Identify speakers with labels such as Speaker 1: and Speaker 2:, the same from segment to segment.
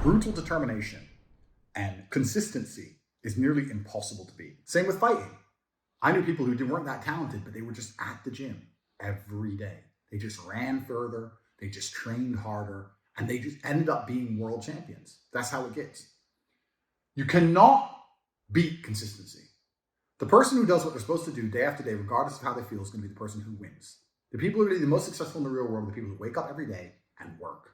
Speaker 1: brutal determination and consistency is nearly impossible to beat. Same with fighting. I knew people who weren't that talented, but they were just at the gym every day. They just ran further, they just trained harder, and they just ended up being world champions. That's how it gets. You cannot beat consistency. The person who does what they're supposed to do day after day, regardless of how they feel, is going to be the person who wins. The people who are the most successful in the real world are the people who wake up every day and work.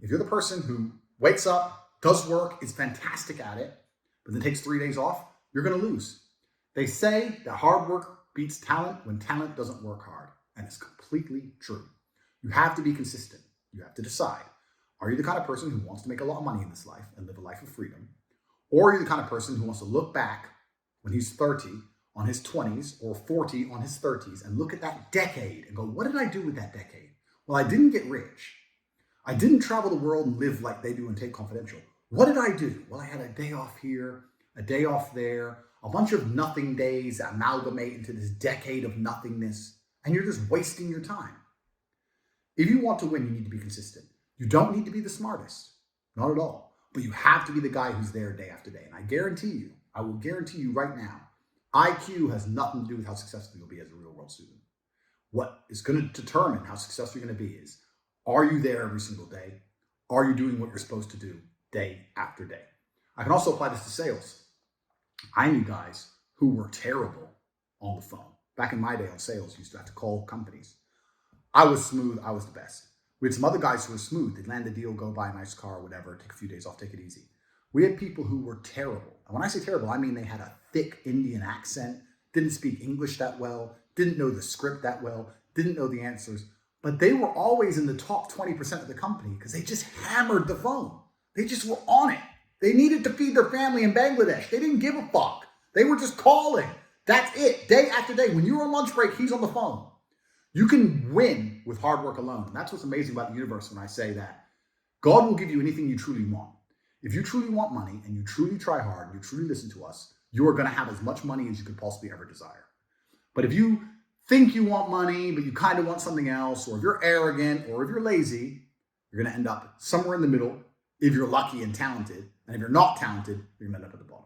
Speaker 1: If you're the person who wakes up, does work, is fantastic at it, but then takes 3 days off, you're going to lose. They say that hard work beats talent when talent doesn't work hard. And it's completely true. You have to be consistent. You have to decide. Are you the kind of person who wants to make a lot of money in this life and live a life of freedom? Or are you the kind of person who wants to look back when he's 30 on his 20s or 40 on his 30s and look at that decade and go, what did I do with that decade? Well, I didn't get rich. I didn't travel the world and live like they do in Take Confidential. What did I do? Well, I had a day off here, a day off there, a bunch of nothing days that amalgamate into this decade of nothingness, and you're just wasting your time. If you want to win, you need to be consistent. You don't need to be the smartest, not at all, but you have to be the guy who's there day after day. And I will guarantee you right now, IQ has nothing to do with how successful you'll be as a real world student. What is going to determine how successful you're going to be is, are you there every single day? Are you doing what you're supposed to do day after day? I can also apply this to sales. I knew guys who were terrible on the phone. Back in my day on sales, you used to have to call companies. I was smooth. I was the best. We had some other guys who were smooth. They'd land a deal, go buy a nice car, whatever, take a few days off, take it easy. We had people who were terrible. And when I say terrible, I mean they had a thick Indian accent, didn't speak English that well, didn't know the script that well, didn't know the answers. But they were always in the top 20% of the company because they just hammered the phone. They just were on it. They needed to feed their family in Bangladesh. They didn't give a fuck. They were just calling. That's it. Day after day. When you're on lunch break, he's on the phone. You can win with hard work alone. And that's what's amazing about the universe when I say that. God will give you anything you truly want. If you truly want money and you truly try hard and you truly listen to us, you are going to have as much money as you could possibly ever desire. But if you think you want money, but you kind of want something else, or if you're arrogant, or if you're lazy, you're going to end up somewhere in the middle if you're lucky and talented. And if you're not talented, you're going to end up at the bottom.